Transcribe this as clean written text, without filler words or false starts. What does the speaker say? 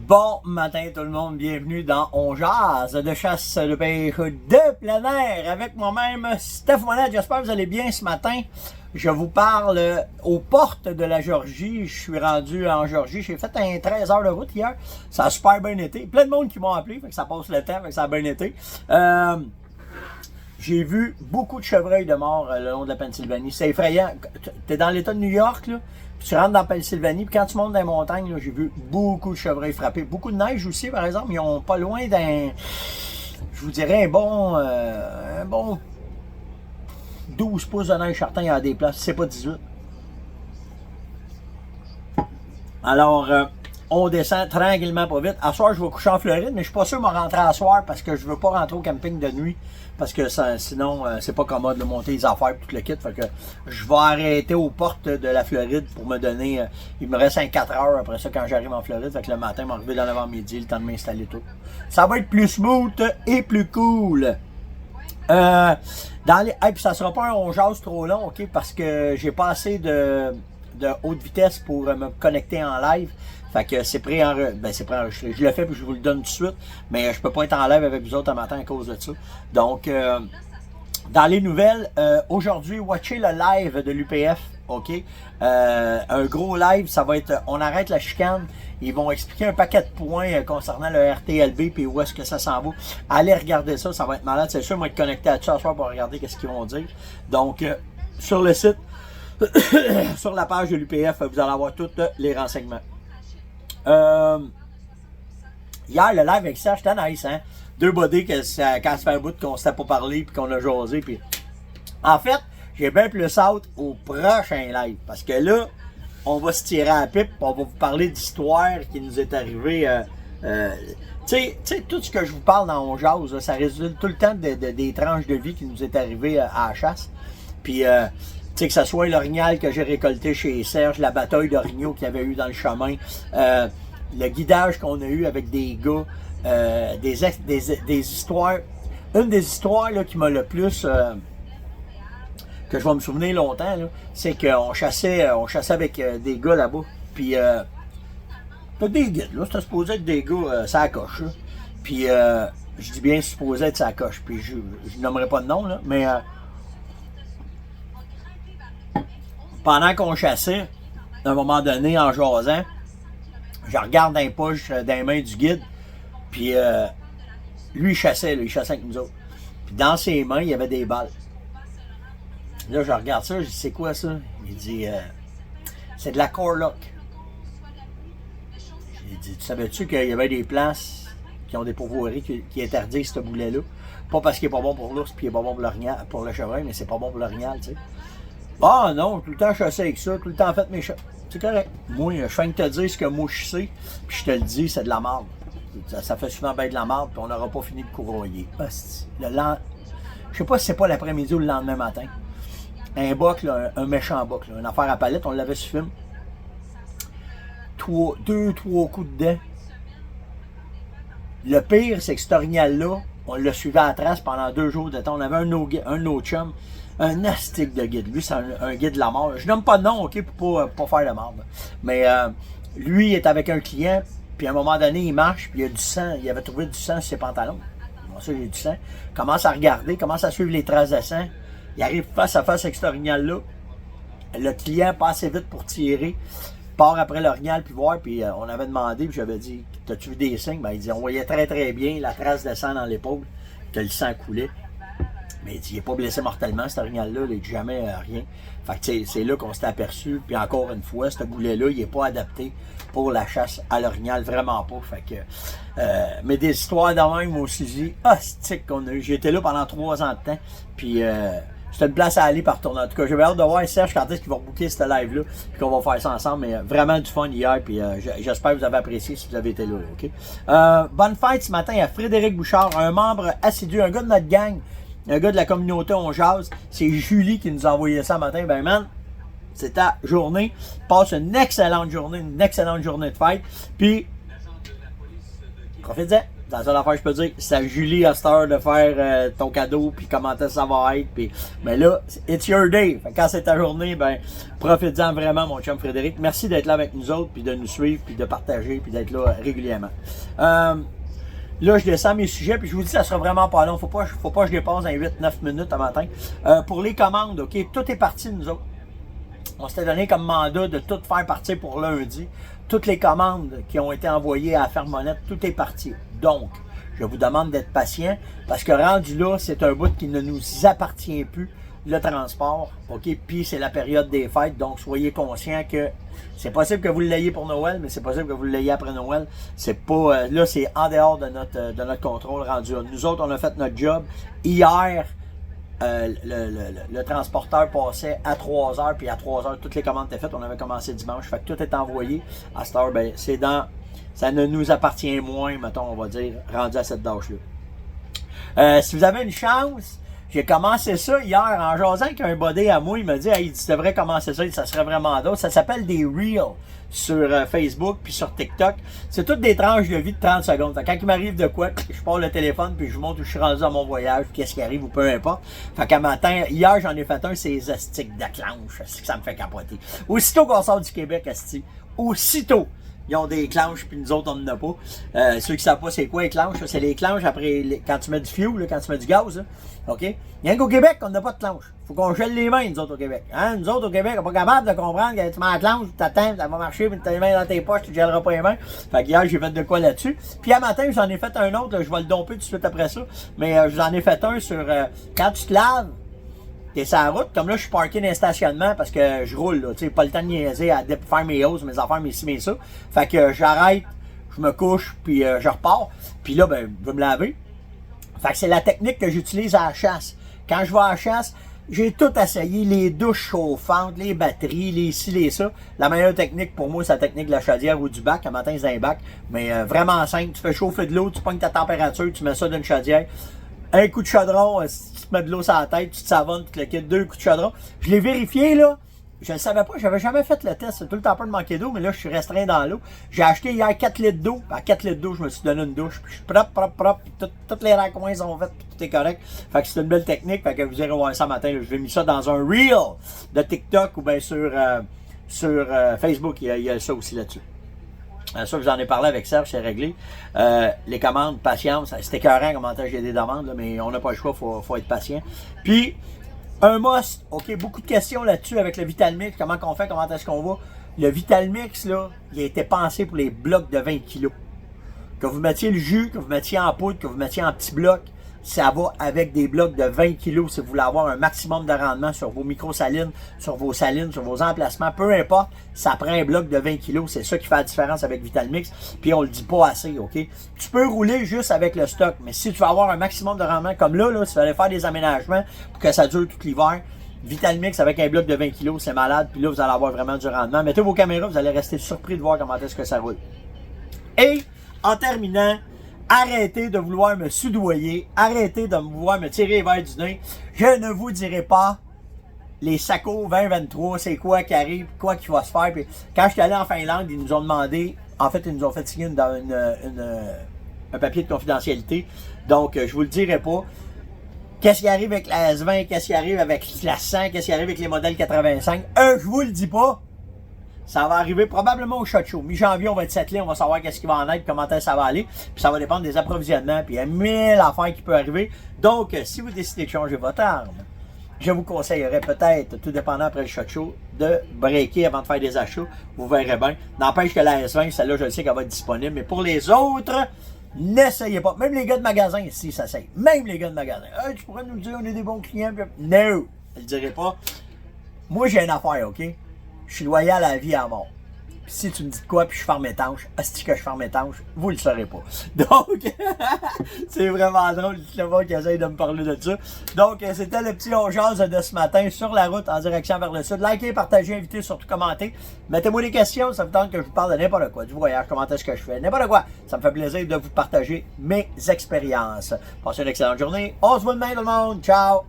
Bon matin tout le monde, bienvenue dans On Jase de chasse de pêche de plein air avec moi-même Steph Monette. J'espère que vous allez bien ce matin. Je vous parle aux portes de la Géorgie. Je suis rendu en Géorgie. J'ai fait un 13 heures de route hier. Ça a super bien été. Plein de monde qui m'ont appelé, fait que ça passe le temps, fait que ça a bien été. J'ai vu beaucoup de chevreuils de mort le long de la Pennsylvanie. C'est effrayant. Tu es dans l'État de New York, là, puis tu rentres dans la Pennsylvanie, puis quand tu montes dans les montagnes, j'ai vu beaucoup de chevreuils frapper. Beaucoup de neige aussi, par exemple. Ils ont pas loin d'un, je vous dirais, un bon 12 pouces de neige certain à des places. C'est pas 18. Alors, on descend tranquillement pas vite. À soir, je vais coucher en Floride, mais je suis pas sûr de me rentrer à soir parce que je veux pas rentrer au camping de nuit. Parce que ça, sinon, c'est pas commode de monter les affaires et tout le kit. Fait que je vais arrêter aux portes de la Floride pour me donner. Il me reste 4 heures après ça quand j'arrive en Floride. Fait que le matin, m'arriver dans l'avant-midi, le temps de m'installer tout. Ça va être plus smooth et plus cool. Puis ça sera pas un on jase trop long, ok? Parce que j'ai pas assez de haute vitesse pour me connecter en live. Fait que c'est préenregistré. Je le fais puis je vous le donne tout de suite. Mais je peux pas être en live avec vous autres un matin à cause de ça. Donc, dans les nouvelles, aujourd'hui, watchez le live de l'UPF. OK? Un gros live, ça va être on arrête la chicane. Ils vont expliquer un paquet de points concernant le RTLB puis où est-ce que ça s'en va. Allez regarder ça, ça va être malade. C'est sûr, moi, être connecté à ça ce soir pour regarder qu'est-ce qu'ils vont dire. Donc, sur le site, sur la page de l'UPF, vous allez avoir tous les renseignements. Hier, le live avec Serge, c'était nice, hein? Deux bodies quand ça fait un bout qu'on s'était pas parlé puis qu'on a jasé. Puis... En fait, j'ai bien plus hâte au prochain live. Parce que là, on va se tirer à la pipe, on va vous parler d'histoire qui nous est arrivée. Tu sais, tout ce que je vous parle dans On Jase, ça résulte tout le temps des tranches de vie qui nous est arrivées à la chasse. Puis, tu sais, que ce soit l'orignal que j'ai récolté chez Serge, la bataille d'orignaux qu'il y avait eu dans le chemin, le guidage qu'on a eu avec des gars, des histoires. Une des histoires là, qui m'a le plus... que je vais me souvenir longtemps, c'est qu'on chassait avec des gars là-bas. Puis, pas des guides, là, c'était supposé être des gars ça la coche. Là. Puis, je dis bien supposé être ça la coche. Puis, je nommerai pas de nom, là, mais pendant qu'on chassait, à un moment donné, en jasant, je regarde dans les poches, dans les mains du guide, puis lui, il chassait avec nous autres. Puis, dans ses mains, il y avait des balles. Là, je regarde ça, je dis, c'est quoi ça? Il dit, c'est de la Corlock. J'ai dit, tu savais-tu qu'il y avait des places qui ont des pourvoiries qui interdisent ce boulet-là? Pas parce qu'il est pas bon pour l'ours, puis il est pas bon pour le chevreuil, mais c'est pas bon pour l'orignal, tu sais. Ah non, tout le temps chassé avec ça, tout le temps fait mes chats. C'est correct. Moi, je viens de te dire ce que moi je sais, puis je te le dis, c'est de la merde. Ça fait souvent bien de la merde, puis on n'aura pas fini de courroyer. Je sais pas si c'est pas l'après-midi ou le lendemain matin. Un boc, là, un méchant boc, là, une affaire à palette, on l'avait sur film. 2-3 coups dedans. Le pire, c'est que cet orignal-là, on l'a suivi à la trace pendant 2 jours de temps. On avait un de nos chums, un astique de guide. Lui, c'est un guide de la mort. Je nomme pas de nom, ok, pour pas faire de merde. Mais lui, il est avec un client, puis à un moment donné, il marche, puis il y a du sang. Il avait trouvé du sang sur ses pantalons. Bon, ça, j'ai du sang. Commence à regarder, commence à suivre les traces de sang. Il arrive face à face avec cet orignal-là. Le client passe assez vite pour tirer. Part après l'orignal, puis voir. Puis on avait demandé, puis j'avais dit, t'as-tu vu des signes? Ben, il dit, on voyait très très bien la trace de sang dans l'épaule, que le sang coulait. Mais il dit, il n'est pas blessé mortellement, cet orignal-là, il ne dit jamais rien. Fait que c'est là qu'on s'est aperçu. Puis encore une fois, ce boulet-là, il n'est pas adapté pour la chasse à l'orignal, vraiment pas. Fait que, mais des histoires de même aussi, hostique qu'on a eu. J'étais là pendant 3 ans de temps. Puis c'était une place à aller par retourner. En tout cas, j'avais hâte de voir Serge quand est-ce qu'il va rebooker ce live-là. Puis qu'on va faire ça ensemble. Mais vraiment du fun hier. Puis j'espère que vous avez apprécié si vous avez été là. OK? Bonne fête ce matin à Frédéric Bouchard, un membre assidu, un gars de notre gang. Un gars de la communauté On Jase, c'est Julie qui nous a envoyé ça matin. Ben man, c'est ta journée. Passe une excellente journée de fête. Puis, profitez-en. C'est la seule affaire que je peux dire. C'est à Julie à cette heure de faire ton cadeau, puis comment ça va être. Puis, mais là, it's your day. Fait que quand c'est ta journée, ben, profite-en vraiment, mon chum Frédéric. Merci d'être là avec nous autres, puis de nous suivre, puis de partager, puis d'être là régulièrement. Là, je descends mes sujets, puis je vous dis, ça sera vraiment pas long. Faut pas que je dépasse dans 8-9 minutes à matin. Pour les commandes, OK, tout est parti, nous autres. On s'était donné comme mandat de tout faire partir pour lundi. Toutes les commandes qui ont été envoyées à Fermonette, tout est parti. Donc, je vous demande d'être patient, parce que rendu là, c'est un bout qui ne nous appartient plus, le transport, OK? Puis c'est la période des fêtes, donc soyez conscients que c'est possible que vous l'ayez pour Noël, mais c'est possible que vous l'ayez après Noël. C'est pas, là, c'est en dehors de notre contrôle rendu là. Nous autres, on a fait notre job. Hier, le transporteur passait à 3 heures, puis à 3 heures, toutes les commandes étaient faites. On avait commencé dimanche, fait que tout est envoyé. À cette heure, ben, c'est ça ne nous appartient moins, mettons, on va dire, rendu à cette tâche-là. Si vous avez une chance, j'ai commencé ça hier en jasant avec un buddy à moi. Il m'a dit, hey, tu devrais commencer ça serait vraiment d'autres. Ça s'appelle des Reels sur Facebook puis sur TikTok. C'est toutes des tranches de vie de 30 secondes. Fait que quand il m'arrive de quoi, je pars le téléphone puis je vous montre où je suis rendu dans mon voyage, qu'est-ce qui arrive ou peu importe. Fait qu'à matin, hier j'en ai fait un, c'est les astiques de clanche. Ça me fait capoter. Aussitôt qu'on sort du Québec, asti, aussitôt. Ils ont des clanches, puis nous autres, on n'en a pas. Ceux qui savent pas c'est quoi les clanches, c'est les clanches après, quand tu mets du fuel, là, quand tu mets du gaz. Là, OK? Rien qu'au Québec, on n'a pas de clanches. Faut qu'on gèle les mains, nous autres, au Québec. Hein? Nous autres, au Québec, on n'est pas capable de comprendre que tu mets la clanche, tu t'attends, ça va marcher, puis tu as les mains dans tes poches, tu ne gèleras pas les mains. Fait que hier, j'ai fait de quoi là-dessus. Puis à matin, j'en ai fait un autre, là, je vais le domper tout de suite après ça. Mais j'en ai fait un sur quand tu te laves, t'es sur la route, comme là, je suis parké dans un stationnement parce que je roule, là, tu sais, pas le temps de niaiser à faire mes hausses, mes affaires, mes ci, mes ça. Fait que j'arrête, je me couche, puis je repars. Puis là, ben, je vais me laver. Fait que c'est la technique que j'utilise à la chasse. Quand je vais à la chasse, j'ai tout essayé, les douches chauffantes, les batteries, les ci, les ça. La meilleure technique pour moi, c'est la technique de la chaudière ou du bac. Un matin, c'est un bac, mais vraiment simple. Tu fais chauffer de l'eau, tu pognes ta température, tu mets ça dans une chaudière. Un coup de chaudron, si tu te mets de l'eau sur la tête, tu te savonnes, tu te le quittes, 2 coups de chaudron. Je l'ai vérifié, là. Je ne savais pas, j'avais jamais fait le test. C'est tout le temps pas de manquer d'eau, mais là, je suis restreint dans l'eau. J'ai acheté hier 4 litres d'eau. À 4 litres d'eau, je me suis donné une douche. Puis je suis propre. Toutes les raccoins sont faits, puis tout est correct. Fait que c'est une belle technique. Fait que vous irez voir ça matin. Là. Je vais mis ça dans un reel de TikTok ou bien sur Facebook. Il y a ça aussi là-dessus. Ça, je vous en ai parlé avec Serge, c'est réglé. Les commandes, patience. C'était écœurant comment j'ai des demandes, là, mais on n'a pas le choix, faut être patient. Puis, un must, OK, beaucoup de questions là-dessus avec le Vitalmix, comment qu'on fait, comment est-ce qu'on va. Le Vitalmix, là, il a été pensé pour les blocs de 20 kg. Que vous mettiez le jus, que vous mettiez en poudre, que vous mettiez en petits blocs, ça va avec des blocs de 20 kg si vous voulez avoir un maximum de rendement sur vos microsalines, sur vos emplacements, peu importe, ça prend un bloc de 20 kg, c'est ça qui fait la différence avec Vitalmix, puis on le dit pas assez, OK? Tu peux rouler juste avec le stock, mais si tu veux avoir un maximum de rendement, comme là, si tu allais faire des aménagements pour que ça dure tout l'hiver, Vitalmix avec un bloc de 20 kg, c'est malade, puis là, vous allez avoir vraiment du rendement. Mettez vos caméras, vous allez rester surpris de voir comment est-ce que ça roule. Et, en terminant, arrêtez de vouloir me soudoyer, arrêtez de vouloir me tirer vers du nez. Je ne vous dirai pas les SACO 2023, c'est quoi qui arrive, quoi qui va se faire. Puis, quand je suis allé en Finlande, ils nous ont demandé, en fait, ils nous ont fait signer un papier de confidentialité. Donc, je vous le dirai pas. Qu'est-ce qui arrive avec la S20, qu'est-ce qui arrive avec la 100, qu'est-ce qui arrive avec les modèles 85. Je vous le dis pas. Ça va arriver probablement au SHOT Show. Mi-janvier, on va être settlé, on va savoir qu'est-ce qui va en être, comment ça va aller. Puis ça va dépendre des approvisionnements, puis il y a 1000 affaires qui peuvent arriver. Donc, si vous décidez de changer votre arme, je vous conseillerais peut-être, tout dépendant après le SHOT Show, de breaker avant de faire des achats. Vous verrez bien. N'empêche que la S20, celle-là, je sais qu'elle va être disponible. Mais pour les autres, n'essayez pas. Même les gars de magasin, ici, ça essaye. Même les gars de magasin. Hey, tu pourrais nous dire, on est des bons clients. No! Je le dirai pas. Moi, j'ai une affaire, OK? Je suis loyal à la vie et à la mort. Puis si tu me dis de quoi, puis je ferme étanche, est-ce que je ferme étanche, vous le saurez pas. Donc, c'est vraiment drôle, le monde qui essaye de me parler de ça. Donc, c'était le petit on-jase de ce matin sur la route en direction vers le sud. Likez, partagez, invitez, surtout commentez. Mettez-moi des questions, ça vous tente que je vous parle de n'importe quoi, du voyage, comment est-ce que je fais, n'importe quoi. Ça me fait plaisir de vous partager mes expériences. Passez une excellente journée. On se voit demain tout le monde. Ciao!